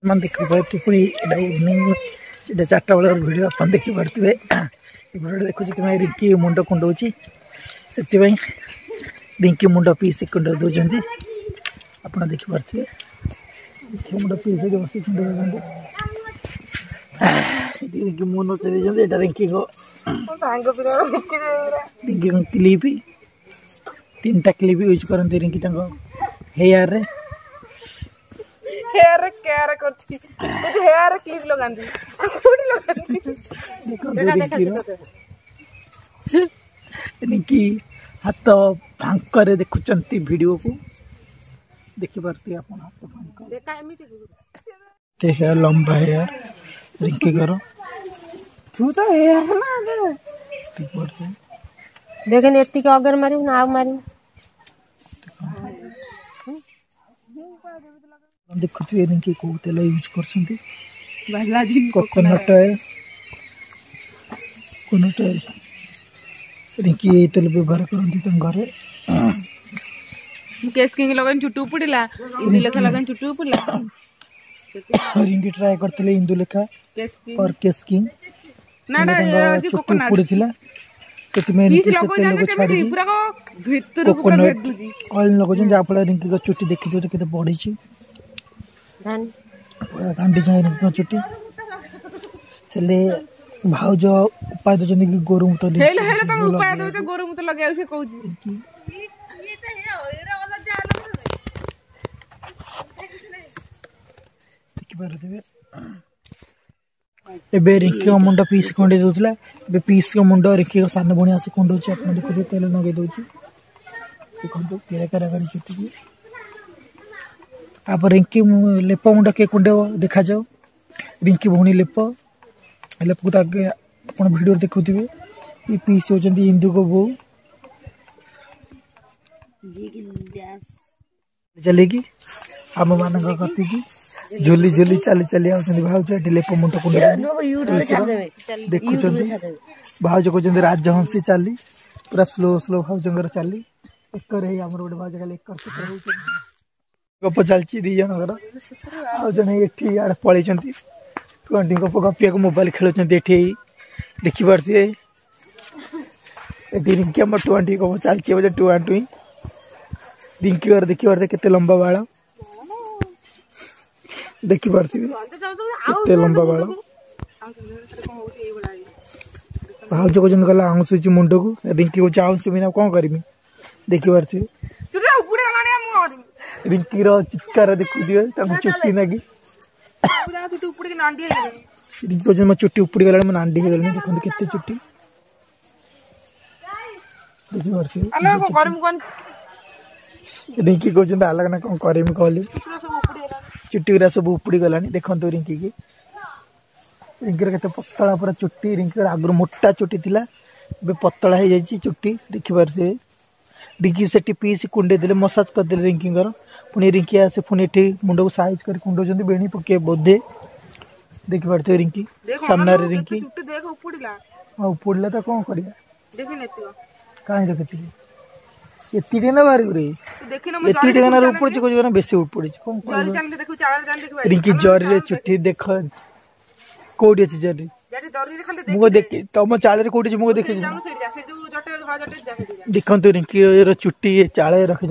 मन देखी पार्टी पुणी इवनिंग सीधा 4टा बेल भिड आप देखी पारे भिडियो देखुचे तुम रिंकी मुंड कुंडौची से रिंकी मुंड पीस कुंड दौरान आप देखिपे मुंड पीस बस कुंड रिंकी मुन चली रिंकी को रिंकी क्लिप 3टा क्लिप यूज करते रिंकी हेयर रे हेयर केयर करती मुझे हेयर क्लिप लगांदी कोडी लगांदी रिंकी हाथ फांकर देखुचंती वीडियो को देखि पारती अपन हाथ फांकर देखा एमिति ते हेयर लंबा हेयर रिंकी करो तू तो हेयर ना ठीक पड़ते देखन एत्ती के अगर मारी ना आव मारी देखुए रिंकी को तेल यूज कर कोकोनट ऑयल रिंकी ये तेल व्यवहार करती घर केस किंग लगन चुट्टू पड़िला इंदु लेखा लगन चुट्टू पड़िला रिंकी ट्राई करते इंदु लेखा और केस किंग ना ना चुट्टू पड़ीला रिंकी से तेल को छाड़ी कोकोनट ऑयल लगन जहाँ फल रिंकी को चुट्टी देखी के बढ़ी गांधी जाए चुट्टी भाउज उपाय दौरान कि गोरु मुत गोरु मुत लगे देखिए रिंकी मुंड पीस कुंडे दूसरा पीस मुंड रिंकी सान भणी आस कुंडे देखिए तेल लगे दूसरी केरा केरा कर चुट्टी आप रिंकी लेप मुंड किए कुंडे देखा जाओ रिंकी भौणी लेप लेप को आगे आप वीडियो देखुवे ये पीस होती इंदु को बो चलेगी आम मान कति झुली झुली चली चली भाज लेप मुंड कुंडे देखुं भाज कहते राजहंसी चाली पूरा स्लो स्लो भाजर चाली एकर गोटे भाज खाली एकर गप चलती दी जनकर आ जन ये पलि गप गपिया मोबाइल खेलुं देखी पारे रिंकी आम टुआंटी गप चलती बोले टुआ टुई रिंकी घर देखी पारे के लंबा बाल देखी पारे लंबा बाल भाज को गला आउंसुची मुंड को रिंकी को आउंसु बिना कौन करी देखी पारे रिंकी चित्कार देखुए चुट्टी नागी रिंकी कहते मो चुट्टी उपड़ी गला नांडी हो गला देखते केते चुट्टी देखी पारे रिंकी कहते अलग ना कौन करें कहली चुट्टी गुरा सब उपड़ी गला देखो रिंकी की रिंकी के पतला पूरा चुट्टी रिंकी आगुरी मोटा चुट्टी थी पतला हो जाए चुट्टी देखी पारे रिंकी से पीस कुंडे देले मसाज करदे रिंकी पुणी रिंकी आसे पुणी ये मुंड को साइज कर कुंडे बेणी पके बोधे देखी पारे रिंकी सामने रिंकी उपड़ा तो कौन कर कहीं देखी ये ना बाहर उपड़ी बेसी उपड़ी रिंकी जरी चुट्टी देख कौटी अच्छी जरी मुझे देखी तुम चाल कौटी मुझे देखी देखते रिंकी चुट्टी चाल रखी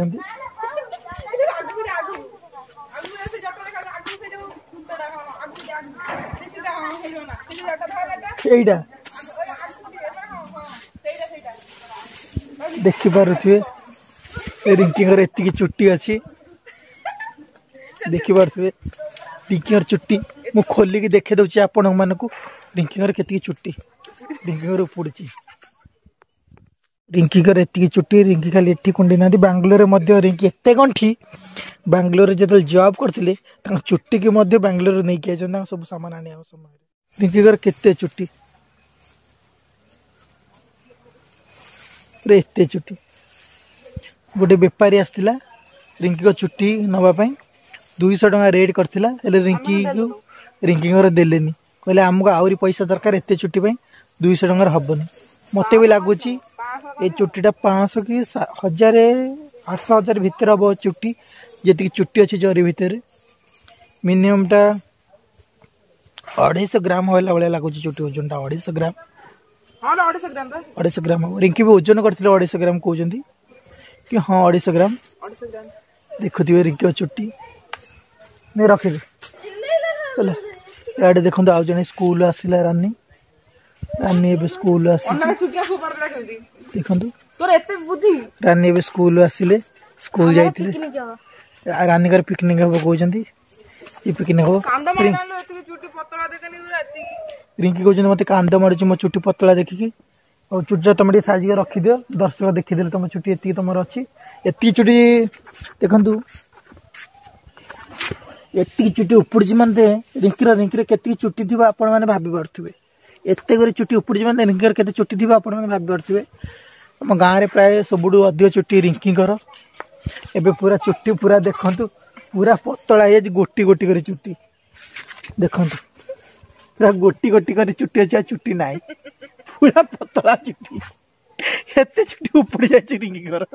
देखी पारे रिंकी एति चुट्टी अच्छी देखी पारे रिंकी चुट्टी मु खोलिकी देखे दूसरी आपण मानक रिंकी के चुट्टी रिंकी उपड़ी रिंकी एति चुट्टी रिंकी खाली एटी कुंडी ना बांग्लोर रिंकी एत गंठी बांग्लोर जो जॉब करते चुट्टी की बांग्लोर नहीं किए सब सामान आने समय रिंकी केते चुट्टी एत चुट्टी गोटे बेपारी आसला रिंकी को चुट्टी नापी 200 टका रेट करथिला रिंकी को रिंकी देले कहले आमको आहरी पैसा दरकार एत चुट्टी 200 टकर हेनी मत भी लगुच ये चुट्टीटा 500 कि 1000 800 1000 भितर हम चुट्टी जी चुट्टी अच्छी जरी भितर मिनिममटा 250 ग्राम होला भाई लगुच चुटी ओजन टा 250 ग्राम हाँ 250 ग्राम 250 ग्राम हम रिंकी भी ओजन करते 250 ग्राम कहते कि हाँ 250 ग्राम 250 ग्राम देखुए रिंकी चुट्टी नहीं रखिदे इे देखो आज जन स्कूल आसला रानी रानी ए स्कूल देखो रानी ए स्कूल आसिले स्कूल जाइए रानी का पिकनिक हम कहते ये पिकनिक हम रिंकी कहते मत कांद मारी मो चुट्टी पतला देखिकी और चुट्टी तुम साइज रखिद दर्शक देखीदे तुम चुट्टी ये तुम अच्छी एति चुट्टी देखु एति चुट्टी उपड़ी मानते रिंकी केत चुट्टी थी आपण मैंने भाभी पारे एत चुट्टी उपड़ी मानते रिंकी केते चुट्टी थी आपण मैंने भाभी पारे आम गाँव में प्राय सबुठ अधिक चुट्टी रिंकीकर एबे पूरा चुट्टी पूरा देखु पूरा पतला है गोटी गोटी कर चुट्टी देखु पूरा गोटी गोटी कर चुट्टी अच्छी चुट्टी ना पूरा पतला चुट्टी एत चुट्टी उपड़ी जाए रिंकीकर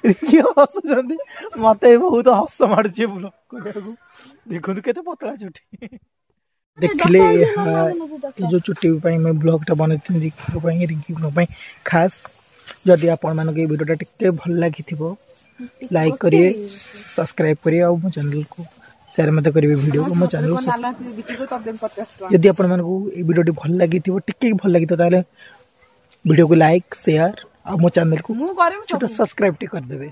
रिंकी हसुंट मत बहुत हस मारे देखु के पतला चुट्टी देखिले जो चुट्टी मैं ब्लॉग टा बनई रिंकी खास जदि आपण मानक ये वीडियो टिके भल लगी लाइक करिए सब्सक्राइब करिए और मो चैनल को शेयर मत करिए वीडियो को मो चैनल को जदि आपण मानक ये वीडियो भल लगी टिके भल लगी ताले वीडियो को लाइक शेयर और मो चैनल को छोटा सब्सक्राइब कर देबे।